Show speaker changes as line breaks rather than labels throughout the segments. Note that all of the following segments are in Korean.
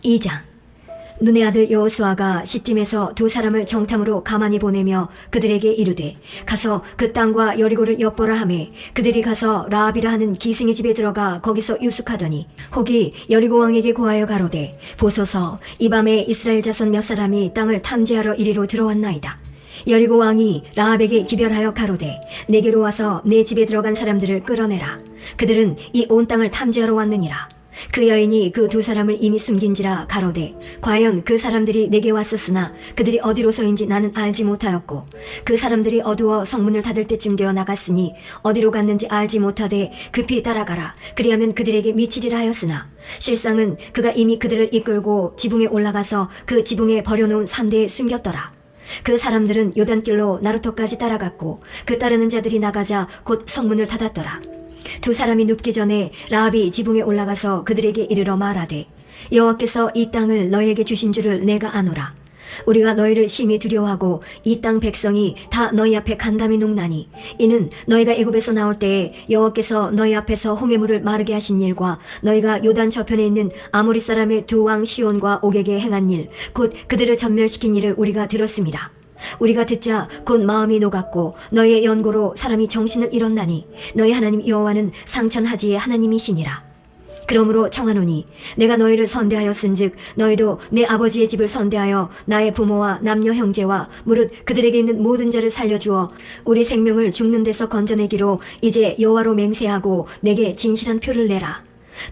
2장. 눈의 아들 여호수아가 시팀에서 두 사람을 정탐으로 가만히 보내며 그들에게 이르되 가서 그 땅과 여리고를 엿보라 하매 그들이 가서 라합이라 하는 기생의 집에 들어가 거기서 유숙하더니 혹이 여리고 왕에게 고하여 가로되 보소서 이 밤에 이스라엘 자손 몇 사람이 땅을 탐지하러 이리로 들어왔나이다. 여리고 왕이 라합에게 기별하여 가로되 내게로 와서 내 집에 들어간 사람들을 끌어내라. 그들은 이 온 땅을 탐지하러 왔느니라. 그 여인이 그 두 사람을 이미 숨긴지라 가로되 과연 그 사람들이 내게 왔었으나 그들이 어디로서인지 나는 알지 못하였고 그 사람들이 어두워 성문을 닫을 때쯤 되어 나갔으니 어디로 갔는지 알지 못하되 급히 따라가라. 그리하면 그들에게 미치리라 하였으나 실상은 그가 이미 그들을 이끌고 지붕에 올라가서 그 지붕에 버려놓은 산대에 숨겼더라. 그 사람들은 요단길로 나루터까지 따라갔고 그 따르는 자들이 나가자 곧 성문을 닫았더라. 두 사람이 눕기 전에 라합이 지붕에 올라가서 그들에게 이르러 말하되 여호와께서 이 땅을 너희에게 주신 줄을 내가 아노라. 우리가 너희를 심히 두려워하고 이 땅 백성이 다 너희 앞에 간담이 녹나니 이는 너희가 애굽에서 나올 때에 여호와께서 너희 앞에서 홍해물을 마르게 하신 일과 너희가 요단 저편에 있는 아모리 사람의 두 왕 시온과 옥에게 행한 일 곧 그들을 전멸시킨 일을 우리가 들었습니다. 우리가 듣자 곧 마음이 녹았고 너희의 연고로 사람이 정신을 잃었나니 너희 하나님 여호와는 상천하지의 하나님이시니라. 그러므로 청하노니 내가 너희를 선대하였은즉 너희도 내 아버지의 집을 선대하여 나의 부모와 남녀 형제와 무릇 그들에게 있는 모든 자를 살려주어 우리 생명을 죽는 데서 건져내기로 이제 여호와로 맹세하고 내게 진실한 표를 내라.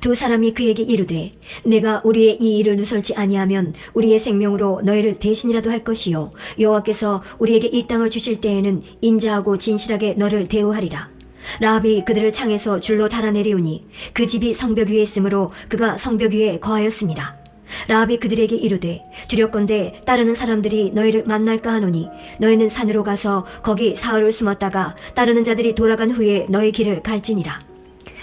두 사람이 그에게 이르되 내가 우리의 이 일을 누설치 아니하면 우리의 생명으로 너희를 대신이라도 할 것이요 여호와께서 우리에게 이 땅을 주실 때에는 인자하고 진실하게 너를 대우하리라. 라합이 그들을 창에서 줄로 달아내리우니 그 집이 성벽 위에 있으므로 그가 성벽 위에 거하였습니다. 라합이 그들에게 이르되 두렵건대 따르는 사람들이 너희를 만날까 하노니 너희는 산으로 가서 거기 사흘을 숨었다가 따르는 자들이 돌아간 후에 너희 길을 갈지니라.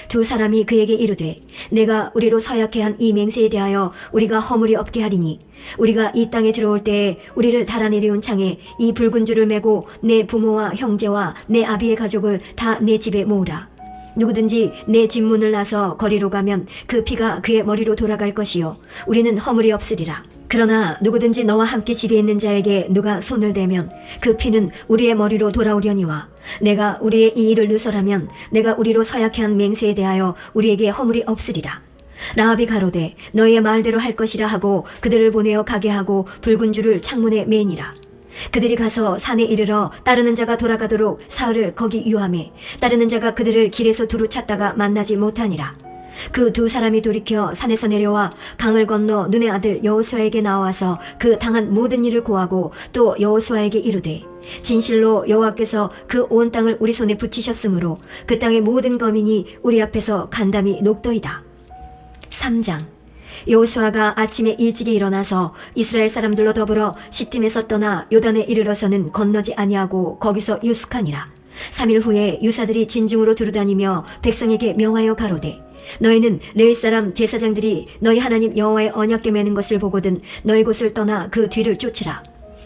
두 사람이 그에게 이르되 내가 우리로 서약해 한 이 맹세에 대하여 우리가 허물이 없게 하리니 우리가 이 땅에 들어올 때에 우리를 달아내려온 창에 이 붉은 줄을 메고 내 부모와 형제와 내 아비의 가족을 다 내 집에 모으라. 누구든지 내 집 문을 나서 거리로 가면 그 피가 그의 머리로 돌아갈 것이요 우리는 허물이 없으리라. 그러나 누구든지 너와 함께 집에 있는 자에게 누가 손을 대면 그 피는 우리의 머리로 돌아오려니와 내가 우리의 이 일을 누설하면 내가 우리로 서약해 한 맹세에 대하여 우리에게 허물이 없으리라. 라합이 가로되 너희의 말대로 할 것이라 하고 그들을 보내어 가게 하고 붉은 줄을 창문에 매니라. 그들이 가서 산에 이르러 따르는 자가 돌아가도록 사흘을 거기 유함해 따르는 자가 그들을 길에서 두루 찾다가 만나지 못하니라. 그 두 사람이 돌이켜 산에서 내려와 강을 건너 눈의 아들 여호수아에게 나와서 그 당한 모든 일을 고하고 또 여호수아에게 이르되 진실로 여호와께서 그 온 땅을 우리 손에 붙이셨으므로 그 땅의 모든 거민이 우리 앞에서 간담이 녹더이다. 3장. 여호수아가 아침에 일찍이 일어나서 이스라엘 사람들로 더불어 시팀에서 떠나 요단에 이르러서는 건너지 아니하고 거기서 유숙하니라. 3일 후에 유사들이 진중으로 두루다니며 백성에게 명하여 가로되 너희는 레위 사람 제사장들이 너희 하나님 여호와의 언약궤 매는 것을 보거든 너희 곳을 떠나 그 뒤를 쫓으라.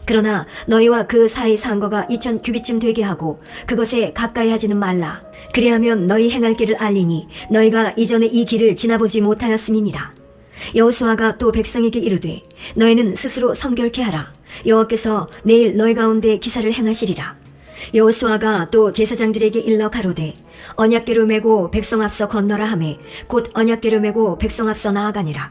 그러나 너희와 그 사이 상거가 2000 규빗쯤 되게 하고 그것에 가까이 하지는 말라. 그리하면 너희 행할 길을 알리니 너희가 이전에 이 길을 지나보지 못하였음이니라. 여호수아가 또 백성에게 이르되 너희는 스스로 성결케 하라. 여호와께서 내일 너희 가운데 기사를 행하시리라. 여호수아가 또 제사장들에게 일러 가로되 언약궤를 메고 백성 앞서 건너라 하매 곧 언약궤를 메고 백성 앞서 나아가니라.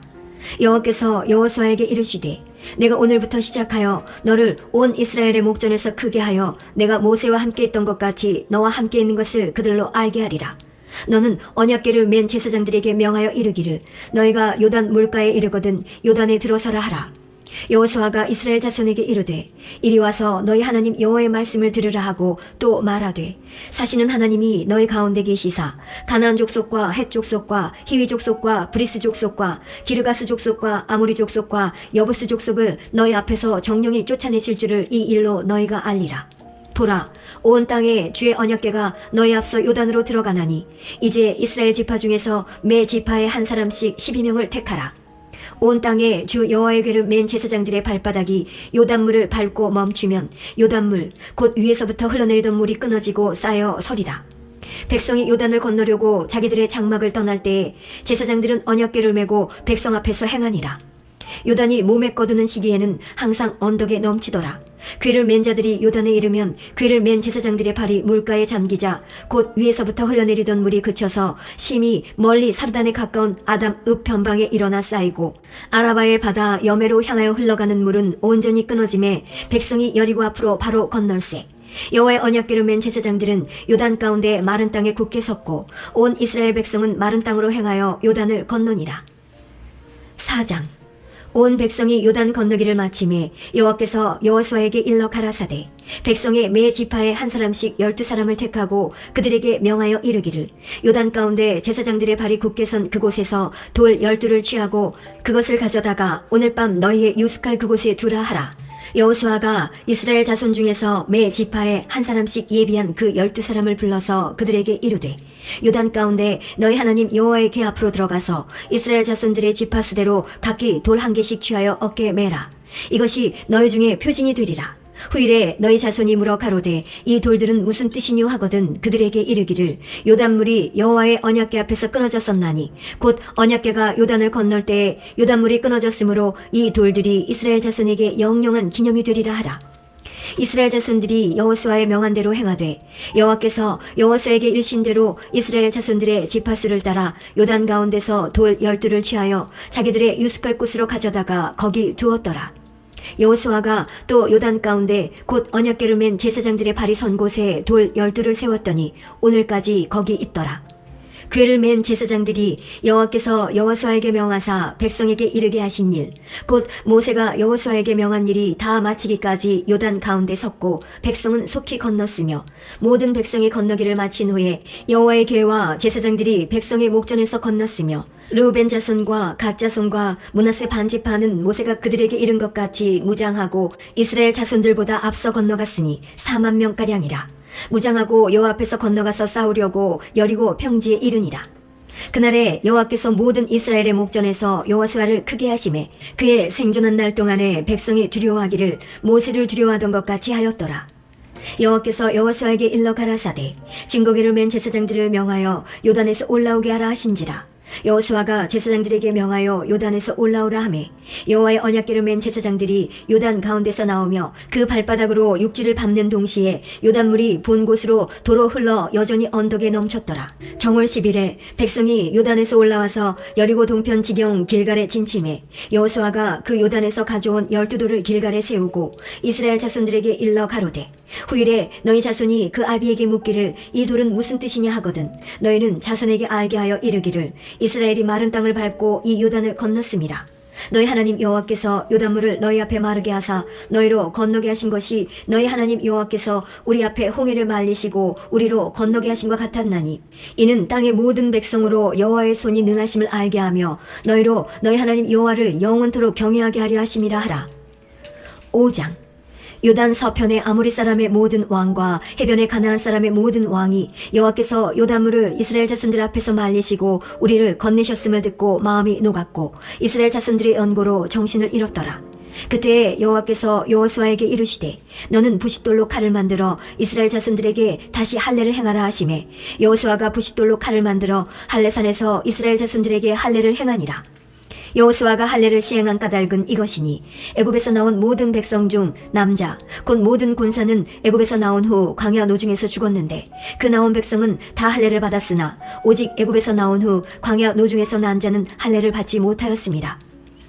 여호와께서 여호수아에게 이르시되 내가 오늘부터 시작하여 너를 온 이스라엘의 목전에서 크게 하여 내가 모세와 함께 있던 것 같이 너와 함께 있는 것을 그들로 알게 하리라. 너는 언약궤를 맨 제사장들에게 명하여 이르기를 너희가 요단 물가에 이르거든 요단에 들어서라 하라. 여호수아가 이스라엘 자손에게 이르되 이리 와서 너희 하나님 여호와의 말씀을 들으라 하고 또 말하되 사시는 하나님이 너희 가운데 계시사 가나안 족속과 헷 족속과 히위 족속과 브리스 족속과 기르가스 족속과 아모리 족속과 여부스 족속을 너희 앞에서 정령이 쫓아내실 줄을 이 일로 너희가 알리라. 보라, 온 땅에 주의 언약궤가 너희 앞서 요단으로 들어가나니 이제 이스라엘 지파 중에서 매 지파에 한 사람씩 12명을 택하라. 온 땅에 주 여호와의 궤를 맨 제사장들의 발바닥이 요단물을 밟고 멈추면 요단물 곧 위에서부터 흘러내리던 물이 끊어지고 쌓여 서리라. 백성이 요단을 건너려고 자기들의 장막을 떠날 때에 제사장들은 언약궤를 메고 백성 앞에서 행하니라. 요단이 몸에 꺼두는 시기에는 항상 언덕에 넘치더라. 괴를 맨 자들이 요단에 이르면 괴를 맨 제사장들의 발이 물가에 잠기자 곧 위에서부터 흘러내리던 물이 그쳐서 심히 멀리 사르단에 가까운 아담 읍 변방에 일어나 쌓이고 아라바의 바다 여매로 향하여 흘러가는 물은 온전히 끊어짐에 백성이 여리고 앞으로 바로 건널세. 여호와의 언약궤를 맨 제사장들은 요단 가운데 마른 땅에 굳게 섰고 온 이스라엘 백성은 마른 땅으로 행하여 요단을 건너니라. 4장. 온 백성이 요단 건너기를 마침에 여호와께서 여호수아에게 일러 가라사대 백성의 매 지파에 한 사람씩 12사람을 택하고 그들에게 명하여 이르기를 요단 가운데 제사장들의 발이 굳게 선 그곳에서 돌 12를 취하고 그것을 가져다가 오늘 밤 너희의 유숙할 그곳에 두라 하라. 여호수아가 이스라엘 자손 중에서 매 지파에 한 사람씩 예비한 그 12사람을 불러서 그들에게 이르되 요단 가운데 너희 하나님 여호와의 궤 앞으로 들어가서 이스라엘 자손들의 지파 수대로 각기 돌 한 개씩 취하여 어깨에 매라. 이것이 너희 중에 표징이 되리라. 후일에 너희 자손이 물어 가로되 이 돌들은 무슨 뜻이뇨 하거든 그들에게 이르기를 요단물이 여호와의 언약궤 앞에서 끊어졌었나니 곧 언약궤가 요단을 건널 때에 요단물이 끊어졌으므로 이 돌들이 이스라엘 자손에게 영영한 기념이 되리라 하라. 이스라엘 자손들이 여호수아의 명한 대로 행하되 여호와께서 여호수아에게 이르신 대로 이스라엘 자손들의 지파수를 따라 요단 가운데서 돌 12를 취하여 자기들의 유숙할 곳으로 가져다가 거기 두었더라. 여호수아가 또 요단 가운데 곧 언약궤를 맨 제사장들의 발이 선 곳에 돌 12를 세웠더니 오늘까지 거기 있더라. 궤를 맨 제사장들이 여호와께서 여호수아에게 명하사 백성에게 이르게 하신 일, 곧 모세가 여호수아에게 명한 일이 다 마치기까지 요단 가운데 섰고 백성은 속히 건넜으며 모든 백성이 건너기를 마친 후에 여호와의 궤와 제사장들이 백성의 목전에서 건넜으며 르우벤 자손과 갓 자손과 므낫세 반지파는 모세가 그들에게 이른 것 같이 무장하고 이스라엘 자손들보다 앞서 건너갔으니 4만 명가량이라. 무장하고 여호와 앞에서 건너가서 싸우려고 여리고 평지에 이르니라. 그날에 여호와께서 모든 이스라엘의 목전에서 여호수아를 크게 하심에 그의 생존한 날 동안에 백성이 두려워하기를 모세를 두려워하던 것 같이 하였더라. 여호와께서 여호수아에게 일러 가라사대 증거궤를 맨 제사장들을 명하여 요단에서 올라오게 하라 하신지라. 여호수아가 제사장들에게 명하여 요단에서 올라오라 하매 여호와의 언약궤를 맨 제사장들이 요단 가운데서 나오며 그 발바닥으로 육지를 밟는 동시에 요단물이 본 곳으로 도로 흘러 여전히 언덕에 넘쳤더라. 정월 10일에 백성이 요단에서 올라와서 여리고 동편 지경 길갈에 진침해 여호수아가 그 요단에서 가져온 12돌을 길갈에 세우고 이스라엘 자손들에게 일러 가로되 후일에 너희 자손이 그 아비에게 묻기를 이 돌은 무슨 뜻이냐 하거든 너희는 자손에게 알게 하여 이르기를 이스라엘이 마른 땅을 밟고 이 요단을 건넜음이라. 너희 하나님 여호와께서 요단물을 너희 앞에 마르게 하사 너희로 건너게 하신 것이 너희 하나님 여호와께서 우리 앞에 홍해를 말리시고 우리로 건너게 하신 것 같았나니 이는 땅의 모든 백성으로 여호와의 손이 능하심을 알게 하며 너희로 너희 하나님 여호와를 영원토록 경외하게 하려 하심이라 하라. 5장. 요단 서편의 아모리 사람의 모든 왕과 해변의 가나안 사람의 모든 왕이 여호와께서 요단물을 이스라엘 자손들 앞에서 말리시고 우리를 건네셨음을 듣고 마음이 녹았고 이스라엘 자손들의 연고로 정신을 잃었더라. 그때 여호와께서 여호수아에게 이르시되 너는 부싯돌로 칼을 만들어 이스라엘 자손들에게 다시 할례를 행하라 하시매 여호수아가 부싯돌로 칼을 만들어 할례산에서 이스라엘 자손들에게 할례를 행하니라. 여호수아가 할례를 시행한 까닭은 이것이니 애굽에서 나온 모든 백성 중 남자 곧 모든 군사는 애굽에서 나온 후 광야 노중에서 죽었는데 그 나온 백성은 다 할례를 받았으나 오직 애굽에서 나온 후 광야 노중에서 난 자는 할례를 받지 못하였습니다.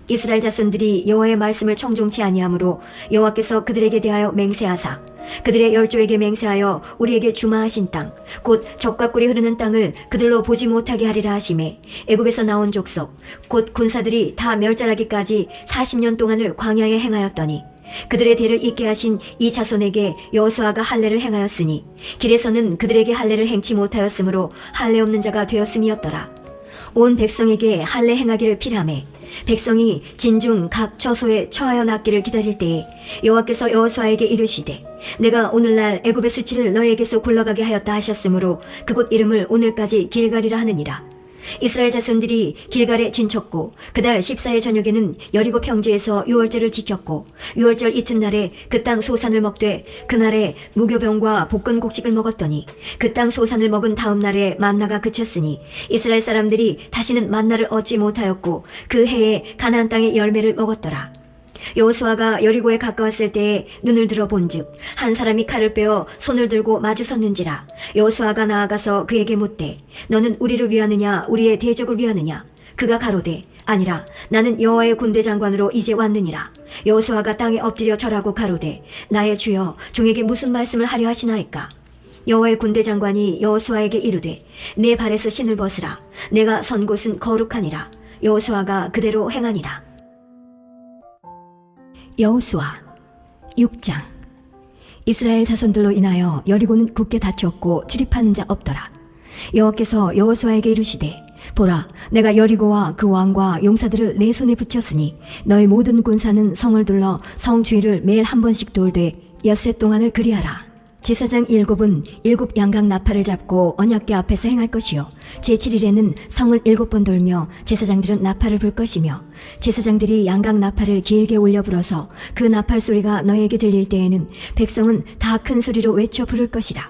이스라엘 자손들이 여호와의 말씀을 청종치 아니하므로 여호와께서 그들에게 대하여 맹세하사 그들의 열조에게 맹세하여 우리에게 주마하신 땅 곧 젖과 꿀이 흐르는 땅을 그들로 보지 못하게 하리라 하시매 애굽에서 나온 족속 곧 군사들이 다 멸절하기까지 40년 동안을 광야에 행하였더니 그들의 대를 잇게 하신 이 자손에게 여호수아가 할례를 행하였으니 길에서는 그들에게 할례를 행치 못하였으므로 할례 없는 자가 되었음이었더라. 온 백성에게 할례 행하기를 필하매 백성이 진중 각 처소에 처하여 낫기를 기다릴 때에 여호와께서 여호수아에게 이르시되 내가 오늘날 애굽의 수치를 너희에게서 굴러가게 하였다 하셨으므로 그곳 이름을 오늘까지 길갈이라 하느니라. 이스라엘 자손들이 길갈에 진쳤고 그달 14일 저녁에는 여리고 평지에서 유월절을 지켰고 유월절 이튿날에 그 땅 소산을 먹되 그날에 무교병과 볶은 곡식을 먹었더니 그 땅 소산을 먹은 다음 날에 만나가 그쳤으니 이스라엘 사람들이 다시는 만나를 얻지 못하였고 그 해에 가나안 땅의 열매를 먹었더라. 여호수아가 여리고에 가까웠을 때에 눈을 들어 본즉 한 사람이 칼을 빼어 손을 들고 마주섰는지라. 여호수아가 나아가서 그에게 묻되 너는 우리를 위하느냐 우리의 대적을 위하느냐. 그가 가로되 아니라 나는 여호와의 군대 장관으로 이제 왔느니라. 여호수아가 땅에 엎드려 절하고 가로되 나의 주여 종에게 무슨 말씀을 하려 하시나이까. 여호와의 군대 장관이 여호수아에게 이르되 내 발에서 신을 벗으라. 내가 선 곳은 거룩하니라. 여호수아가 그대로 행하니라. 여호수아 6장. 이스라엘 자손들로 인하여 여리고는 굳게 닫혔고 출입하는 자 없더라. 여호와께서 여호수아에게 이르시되 보라, 내가 여리고와 그 왕과 용사들을 내 손에 붙였으니 너희 모든 군사는 성을 둘러 성 주위를 매일 한 번씩 돌되 엿새 동안을 그리하라. 제사장 7은 7 양각 나팔을 잡고 언약궤 앞에서 행할 것이요 제7일에는 성을 7번 돌며 제사장들은 나팔을 불 것이며 제사장들이 양각 나팔을 길게 올려 불어서 그 나팔 소리가 너에게 들릴 때에는 백성은 다 큰 소리로 외쳐 부를 것이라.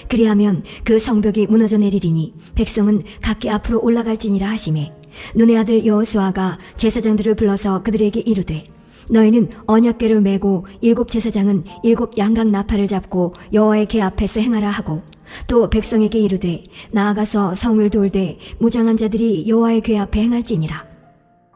그리하면 그 성벽이 무너져 내리리니 백성은 각기 앞으로 올라갈지니라 하시매 눈의 아들 여호수아가 제사장들을 불러서 그들에게 이르되 너희는 언약궤를 메고 7 제사장은 7 양각 나팔을 잡고 여호와의 궤 앞에서 행하라 하고 또 백성에게 이르되 나아가서 성을 돌되 무장한 자들이 여호와의 궤 앞에 행할지니라.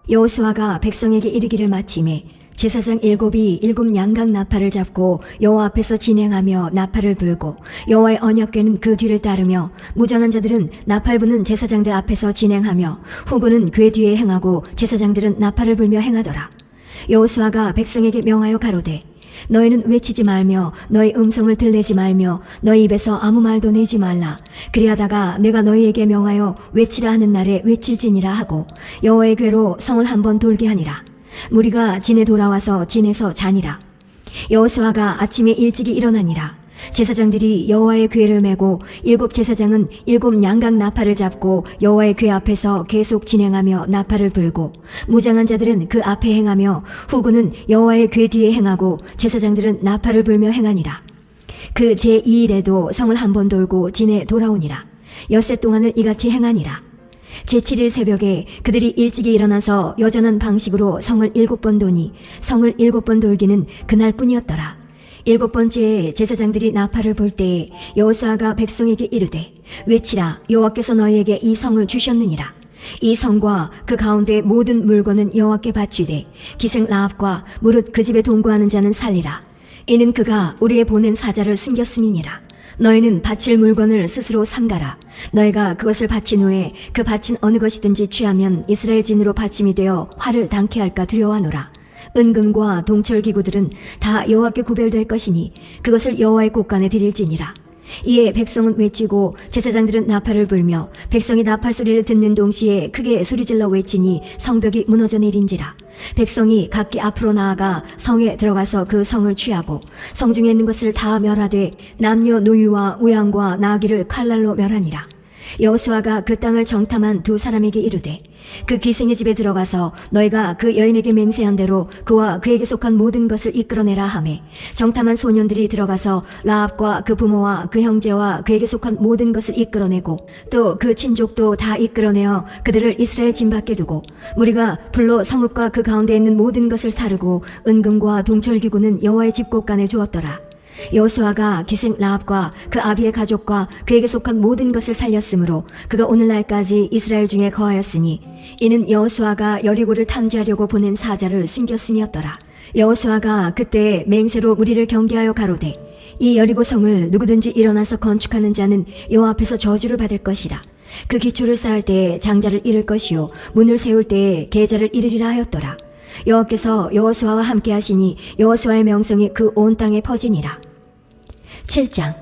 여호수아가 백성에게 이르기를 마치매 제사장 7이 7 양각 나팔을 잡고 여호와 앞에서 진행하며 나팔을 불고 여호와의 언약궤는 그 뒤를 따르며 무장한 자들은 나팔 부는 제사장들 앞에서 진행하며 후군은 궤 뒤에 행하고 제사장들은 나팔을 불며 행하더라. 여호수아가 백성에게 명하여 가로되 너희는 외치지 말며 너희 음성을 들내지 말며 너희 입에서 아무 말도 내지 말라. 그리하다가 내가 너희에게 명하여 외치라 하는 날에 외칠지니라 하고 여호와의 궤로 성을 한번 돌게 하니라. 무리가 진에 돌아와서 진에서 자니라. 여호수아가 아침에 일찍이 일어나니라. 제사장들이 여호와의 궤를 메고 7 제사장은 7 양각 나팔을 잡고 여호와의 궤 앞에서 계속 진행하며 나팔을 불고 무장한 자들은 그 앞에 행하며 후군은 여호와의 궤 뒤에 행하고 제사장들은 나팔을 불며 행하니라. 그 제2일에도 성을 한번 돌고 진에 돌아오니라. 엿새 동안을 이같이 행하니라. 제7일 새벽에 그들이 일찍이 일어나서 여전한 방식으로 성을 7번 도니 성을 7번 돌기는 그날뿐이었더라. 7번째에 제사장들이 나팔을 불 때에 여호수아가 백성에게 이르되 외치라. 여호와께서 너희에게 이 성을 주셨느니라. 이 성과 그 가운데 모든 물건은 여호와께 바치되 기생 라합과 무릇 그 집에 동거하는 자는 살리라. 이는 그가 우리의 보낸 사자를 숨겼음이니라. 너희는 바칠 물건을 스스로 삼가라. 너희가 그것을 바친 후에 그 바친 어느 것이든지 취하면 이스라엘 진으로 바침이 되어 화를 당케 할까 두려워하노라. 은금과 동철기구들은 다 여호와께 구별될 것이니 그것을 여호와의 곳간에 드릴지니라. 이에 백성은 외치고 제사장들은 나팔을 불며 백성이 나팔 소리를 듣는 동시에 크게 소리질러 외치니 성벽이 무너져 내린지라. 백성이 각기 앞으로 나아가 성에 들어가서 그 성을 취하고 성 중에 있는 것을 다 멸하되 남녀 노유와 우양과 나귀를 칼날로 멸하니라. 여호수아가 그 땅을 정탐한 2 사람에게 이르되 그 기생의 집에 들어가서 너희가 그 여인에게 맹세한 대로 그와 그에게 속한 모든 것을 이끌어내라 하매 정탐한 소년들이 들어가서 라합과 그 부모와 그 형제와 그에게 속한 모든 것을 이끌어내고 또 그 친족도 다 이끌어내어 그들을 이스라엘 진 밖에 두고 무리가 불로 성읍과 그 가운데 있는 모든 것을 사르고 은금과 동철기구는 여호와의 집 곳간에 주었더라. 여호수아가 기생 라합과 그 아비의 가족과 그에게 속한 모든 것을 살렸으므로 그가 오늘날까지 이스라엘 중에 거하였으니 이는 여호수아가 여리고를 탐지하려고 보낸 사자를 숨겼음이었더라. 여호수아가 그때 맹세로 무리를 경계하여 가로되 이 여리고 성을 누구든지 일어나서 건축하는 자는 여호와 앞에서 저주를 받을 것이라. 그 기초를 쌓을 때에 장자를 잃을 것이요 문을 세울 때에 계자를 잃으리라 하였더라. 여호와께서 여호수아와 함께 하시니 여호수아의 명성이 그 온 땅에 퍼지니라. 7장.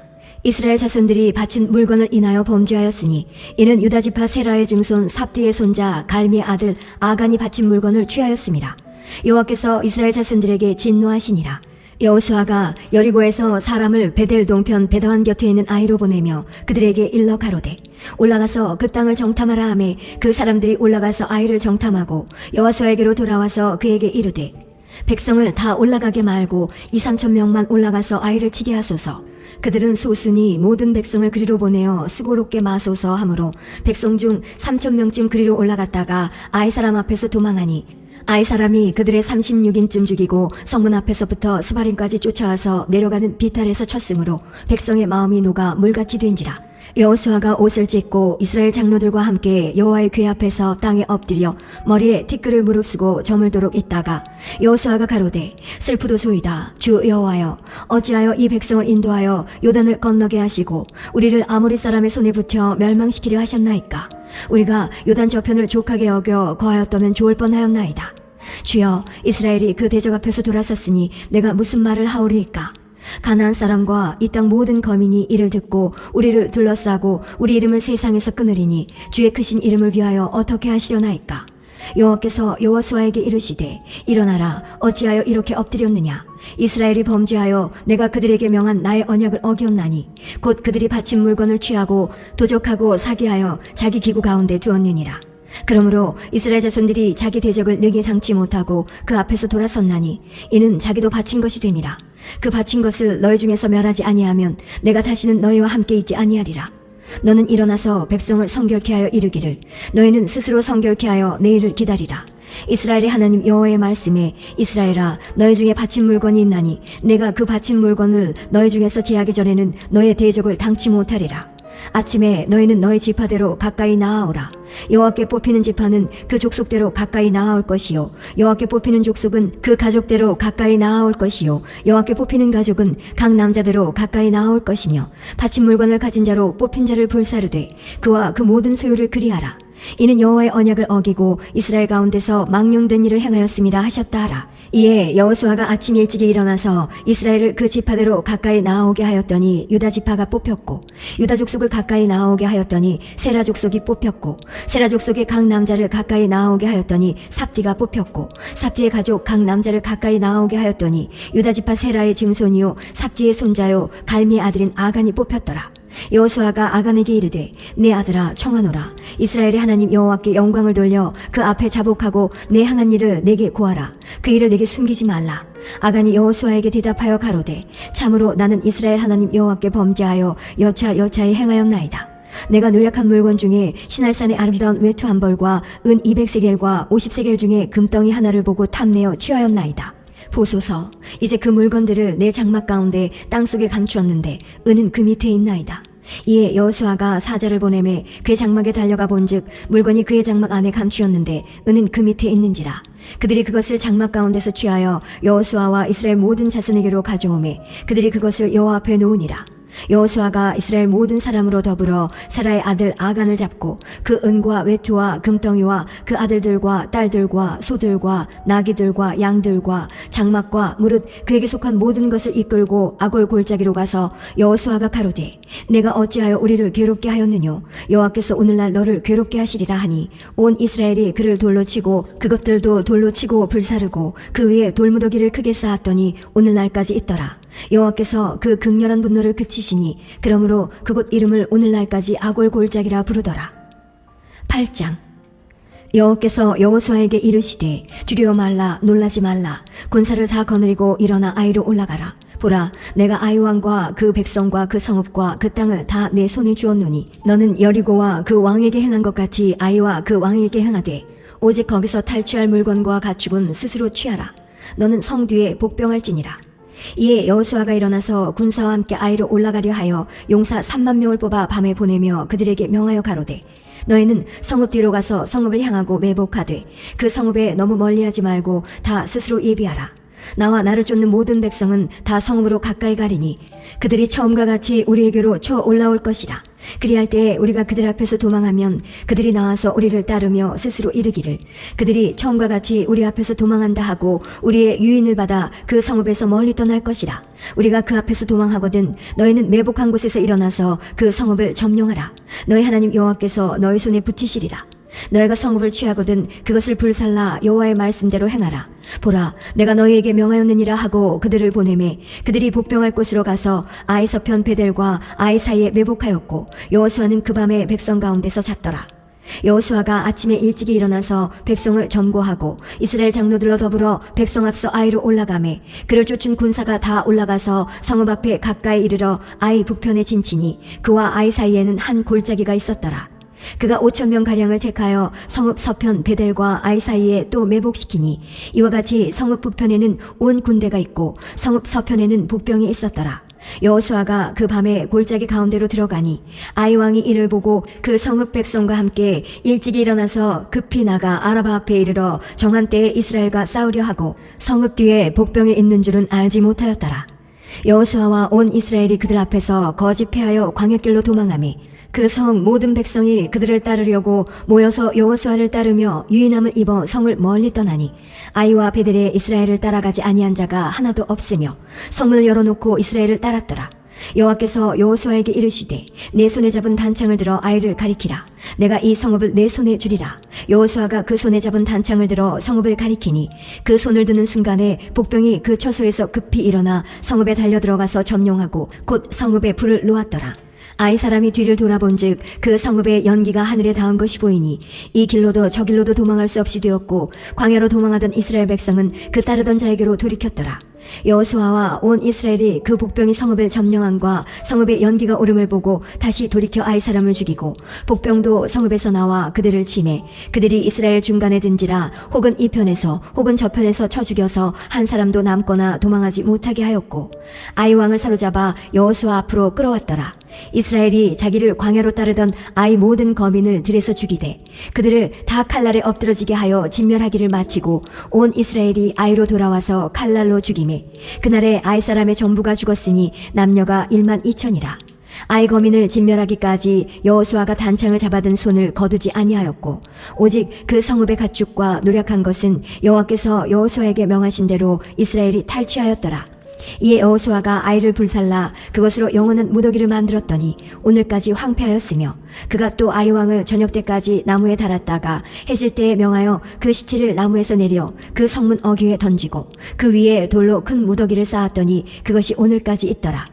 이스라엘 자손들이 바친 물건을 인하여 범죄하였으니 이는 유다지파 세라의 증손 삽디의 손자 갈미의 아들 아간이 바친 물건을 취하였음이라. 여호와께서 이스라엘 자손들에게 진노하시니라. 여호수아가 여리고에서 사람을 베델 동편 베다한 곁에 있는 아이로 보내며 그들에게 일러 가로되 올라가서 그 땅을 정탐하라 하매 그 사람들이 올라가서 아이를 정탐하고 여호수아에게로 돌아와서 그에게 이르되 백성을 다 올라가게 말고 2~3천 명만 올라가서 아이를 치게 하소서. 그들은 소순이 모든 백성을 그리로 보내어 수고롭게 마소서 하므로 백성 중 3,000명쯤 그리로 올라갔다가 아이 사람 앞에서 도망하니 아이 사람이 그들의 36인쯤 죽이고 성문 앞에서부터 스바림까지 쫓아와서 내려가는 비탈에서 쳤으므로 백성의 마음이 녹아 물같이 된지라. 여호수아가 옷을 찢고 이스라엘 장로들과 함께 여호와의 궤 앞에서 땅에 엎드려 머리에 티끌을 무릅쓰고 저물도록 있다가 여호수아가 가로되 슬프도소이다. 주 여호와여, 어찌하여 이 백성을 인도하여 요단을 건너게 하시고 우리를 아모리 사람의 손에 붙여 멸망시키려 하셨나이까. 우리가 요단 저편을 족하게 여겨 거하였다면 좋을 뻔하였나이다. 주여, 이스라엘이 그 대적 앞에서 돌아섰으니 내가 무슨 말을 하오리이까. 가나안 사람과 이 땅 모든 거민이 이를 듣고 우리를 둘러싸고 우리 이름을 세상에서 끊으리니 주의 크신 이름을 위하여 어떻게 하시려나이까. 여호와께서 여호수아에게 이르시되 일어나라. 어찌하여 이렇게 엎드렸느냐. 이스라엘이 범죄하여 내가 그들에게 명한 나의 언약을 어겼나니 곧 그들이 바친 물건을 취하고 도적하고 사기하여 자기 기구 가운데 두었느니라. 그러므로 이스라엘 자손들이 자기 대적을 능히 당치 못하고 그 앞에서 돌아섰나니 이는 자기도 바친 것이 됨이라. 그 바친 것을 너희 중에서 멸하지 아니하면 내가 다시는 너희와 함께 있지 아니하리라. 너는 일어나서 백성을 성결케 하여 이르기를 너희는 스스로 성결케 하여 내일을 기다리라. 이스라엘의 하나님 여호와의 말씀에 이스라엘아, 너희 중에 바친 물건이 있나니 내가 그 바친 물건을 너희 중에서 제하기 전에는 너의 대적을 당치 못하리라. 아침에 너희는 너희 지파대로 가까이 나아오라. 여호와께 뽑히는 지파는 그 족속대로 가까이 나아올 것이요 여호와께 뽑히는 족속은 그 가족대로 가까이 나아올 것이요 여호와께 뽑히는 가족은 각 남자대로 가까이 나아올 것이며 바친 물건을 가진 자로 뽑힌 자를 불사르되 그와 그 모든 소유를 그리하라. 이는 여호와의 언약을 어기고 이스라엘 가운데서 망령된 일을 행하였음이라 하셨다 하라. 이에 여호수아가 아침 일찍이 일어나서 이스라엘을 그 지파대로 가까이 나아오게 하였더니 유다 지파가 뽑혔고 유다 족속을 가까이 나아오게 하였더니 세라 족속이 뽑혔고 세라 족속의 각 남자를 가까이 나아오게 하였더니 삽디가 뽑혔고 삽디의 가족 각 남자를 가까이 나아오게 하였더니 유다 지파 세라의 증손이요 삽디의 손자요 갈미의 아들인 아간이 뽑혔더라. 여호수아가 아간에게 이르되 내 아들아 청하노라. 이스라엘의 하나님 여호와께 영광을 돌려 그 앞에 자복하고 내 행한 일을 내게 고하라. 그 일을 내게 숨기지 말라. 아간이 여호수아에게 대답하여 가로되 참으로 나는 이스라엘 하나님 여호와께 범죄하여 여차여차히 행하였나이다. 내가 노력한 물건 중에 시날산의 아름다운 외투 한 벌과 은 200세겔과 50세겔 중에 금덩이 하나를 보고 탐내어 취하였나이다. 보소서, 이제 그 물건들을 내 장막 가운데 땅속에 감추었는데 은은 그 밑에 있나이다. 이에 여호수아가 사자를 보내매 그의 장막에 달려가 본즉 물건이 그의 장막 안에 감추었는데 은은 그 밑에 있는지라. 그들이 그것을 장막 가운데서 취하여 여호수아와 이스라엘 모든 자손에게로 가져오매 그들이 그것을 여호와 앞에 놓으니라. 여호수아가 이스라엘 모든 사람으로 더불어 세라의 아들 아간을 잡고 그 은과 외투와 금덩이와 그 아들들과 딸들과 소들과 나귀들과 양들과 장막과 무릇 그에게 속한 모든 것을 이끌고 아골 골짜기로 가서 여호수아가 가로되 내가 어찌하여 우리를 괴롭게 하였느뇨. 여호와께서 오늘날 너를 괴롭게 하시리라 하니 온 이스라엘이 그를 돌로 치고 그것들도 돌로 치고 불사르고 그 위에 돌무더기를 크게 쌓았더니 오늘날까지 있더라. 여호와께서 그 극렬한 분노를 그치시니 그러므로 그곳 이름을 오늘날까지 아골 골짜기라 부르더라. 8장. 여호와께서 여호수아에게 이르시되 두려워 말라. 놀라지 말라. 군사를 다 거느리고 일어나 아이로 올라가라. 보라, 내가 아이 왕과 그 백성과 그 성읍과 그 땅을 다 내 손에 주었노니 너는 여리고와 그 왕에게 행한 것 같이 아이와 그 왕에게 행하되 오직 거기서 탈취할 물건과 가축은 스스로 취하라. 너는 성 뒤에 복병할지니라. 이에 여호수아가 일어나서 군사와 함께 아이로 올라가려 하여 용사 3만 명을 뽑아 밤에 보내며 그들에게 명하여 가로되 너희는 성읍 뒤로 가서 성읍을 향하고 매복하되 그 성읍에 너무 멀리하지 말고 다 스스로 예비하라. 나와 나를 쫓는 모든 백성은 다 성읍으로 가까이 가리니 그들이 처음과 같이 우리에게로 쳐 올라올 것이라. 그리할 때에 우리가 그들 앞에서 도망하면 그들이 나와서 우리를 따르며 스스로 이르기를 그들이 처음과 같이 우리 앞에서 도망한다 하고 우리의 유인을 받아 그 성읍에서 멀리 떠날 것이라. 우리가 그 앞에서 도망하거든 너희는 매복한 곳에서 일어나서 그 성읍을 점령하라. 너희 하나님 여호와께서 너희 손에 붙이시리라. 너희가 성읍을 취하거든 그것을 불살라 여호와의 말씀대로 행하라. 보라, 내가 너희에게 명하였느니라 하고 그들을 보내매 그들이 복병할 곳으로 가서 아이 서편 베델과 아이 사이에 매복하였고 여호수아는 그 밤에 백성 가운데서 잤더라. 여호수아가 아침에 일찍이 일어나서 백성을 점거하고 이스라엘 장로들로 더불어 백성 앞서 아이로 올라가매 그를 쫓은 군사가 다 올라가서 성읍 앞에 가까이 이르러 아이 북편에 진치니 그와 아이 사이에는 한 골짜기가 있었더라. 그가 5,000명 가량을 택하여 성읍 서편 베델과 아이 사이에 또 매복시키니 이와 같이 성읍 북편에는 온 군대가 있고 성읍 서편에는 복병이 있었더라. 여호수아가 그 밤에 골짜기 가운데로 들어가니 아이 왕이 이를 보고 그 성읍 백성과 함께 일찍이 일어나서 급히 나가 아라바 앞에 이르러 정한 때에 이스라엘과 싸우려 하고 성읍 뒤에 복병이 있는 줄은 알지 못하였더라. 여호수아와 온 이스라엘이 그들 앞에서 거짓 패하여 광야길로 도망하매 그 성 모든 백성이 그들을 따르려고 모여서 여호수아를 따르며 유인함을 입어 성을 멀리 떠나니 아이와 베델에 이스라엘을 따라가지 아니한 자가 하나도 없으며 성을 열어놓고 이스라엘을 따랐더라. 여호와께서 여호수아에게 이르시되 내 손에 잡은 단창을 들어 아이를 가리키라. 내가 이 성읍을 내 손에 주리라. 여호수아가 그 손에 잡은 단창을 들어 성읍을 가리키니 그 손을 드는 순간에 복병이 그 처소에서 급히 일어나 성읍에 달려 들어가서 점령하고 곧 성읍에 불을 놓았더라. 아이 사람이 뒤를 돌아본즉 그 성읍의 연기가 하늘에 닿은 것이 보이니 이 길로도 저 길로도 도망할 수 없이 되었고 광야로 도망하던 이스라엘 백성은 그 따르던 자에게로 돌이켰더라. 여호수아와 온 이스라엘이 그 복병이 성읍을 점령함과 성읍의 연기가 오름을 보고 다시 돌이켜 아이 사람을 죽이고 복병도 성읍에서 나와 그들을 치매 그들이 이스라엘 중간에 든지라 혹은 이 편에서 혹은 저 편에서 쳐 죽여서 한 사람도 남거나 도망하지 못하게 하였고 아이 왕을 사로잡아 여호수아 앞으로 끌어왔더라. 이스라엘이 자기를 광야로 따르던 아이 모든 거민을 들에서 죽이되 그들을 다 칼날에 엎드러지게 하여 진멸하기를 마치고 온 이스라엘이 아이로 돌아와서 칼날로 죽이매 그날에 아이 사람의 전부가 죽었으니 남녀가 12,000이라. 아이 거민을 진멸하기까지 여호수아가 단창을 잡아든 손을 거두지 아니하였고 오직 그 성읍의 가축과 노력한 것은 여호와께서 여호수아에게 명하신 대로 이스라엘이 탈취하였더라. 이에 여호수아가 아이를 불살라 그것으로 영원한 무더기를 만들었더니 오늘까지 황폐하였으며 그가 또 아이 왕을 저녁 때까지 나무에 달았다가 해질 때에 명하여 그 시체를 나무에서 내려 그 성문 어귀에 던지고 그 위에 돌로 큰 무더기를 쌓았더니 그것이 오늘까지 있더라.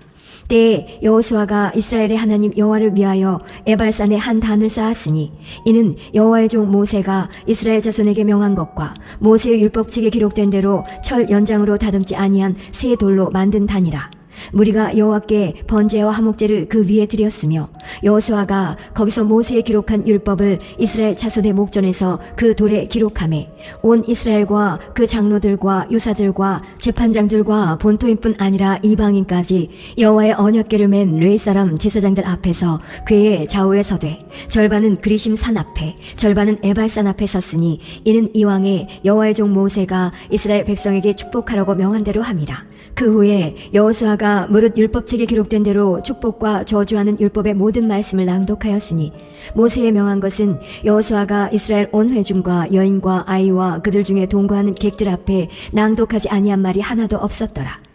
때에 여호수아가 이스라엘의 하나님 여호와를 위하여 에발산에 한 단을 쌓았으니 이는 여호와의 종 모세가 이스라엘 자손에게 명한 것과 모세의 율법책에 기록된 대로 철 연장으로 다듬지 아니한 새 돌로 만든 단이라. 무리가 여호와께 번제와 화목제를 그 위에 드렸으며 여호수아가 거기서 모세에 기록한 율법을 이스라엘 자손의 목전에서 그 돌에 기록하매 온 이스라엘과 그 장로들과 유사들과 재판장들과 본토인뿐 아니라 이방인까지 여호와의 언약궤를 맨 레위 사람 제사장들 앞에서 궤의 좌우에 서되 절반은 그리심 산 앞에 절반은 에발산 앞에 섰으니 이는 이왕에 여호와의 종 모세가 이스라엘 백성에게 축복하라고 명한 대로 함이라. 그 후에 여호수아가 무릇 율법책에 기록된 대로 축복과 저주하는 율법의 모든 말씀을 낭독하였으니 모세의 명한 것은 여호수아가 이스라엘 온 회중과 여인과 아이와 그들 중에 동거하는 객들 앞에 낭독하지 아니한 말이 하나도 없었더라.